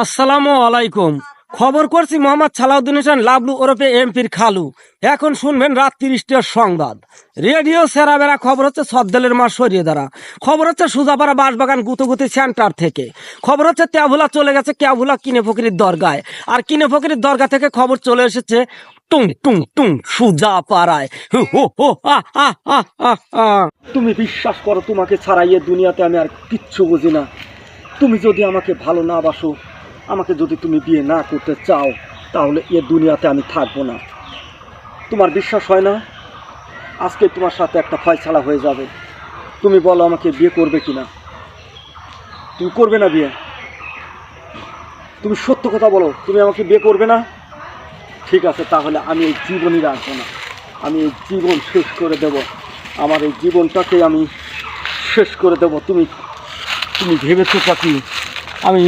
আসসালামু আলাইকুম। খবর করছি মোহাম্মদ সালাউদ্দিন হোসেন লাবলু ওরফে এমপির খালু। এখন শুনবেন রাত ৩০টার সংবাদ। রেডিও সেরাবেরা খবর হচ্ছে সদ্দলের মাস সরিয়ে দ্বারা। খবর হচ্ছে সুজাপাড়া বাঁশবাগান গুতগুতি সেন্টার থেকে। খবর হচ্ছে তেওভুলা চলে গেছে কেওভুলা কিনে ফকিরের দরগায়। আর কিনে ফকিরের দরগা থেকে খবর চলে এসেছে টুং টুং টুং সুজাপাড়ায়। হু হু হু আ আ আ আ আ। তুমি বিশ্বাস করো, তোমাকে ছাড়াই এ দুনিয়াতে আমি আর কিচ্ছু বুঝি না। তুমি যদি আমাকে ভালো না বাসো, আমাকে যদি তুমি বিয়ে না করতে চাও, তাহলে এ দুনিয়াতে আমি থাকবো না। তোমার বিশ্বাস হয় না? আজকে তোমার সাথে একটা ফয়সালা হয়ে যাবে। তুমি বলো আমাকে বিয়ে করবে কিনা? তুমি করবে না বিয়ে? তুমি সত্য কথা বলো, তুমি আমাকে বিয়ে করবে না? ঠিক আছে, তাহলে আমি এই জীবনই রাখবো না। আমি এই জীবন শেষ করে দেব। আমার এই জীবনটাকে আমি শেষ করে দেব। তুমি তুমি ভেবেছো কি আমি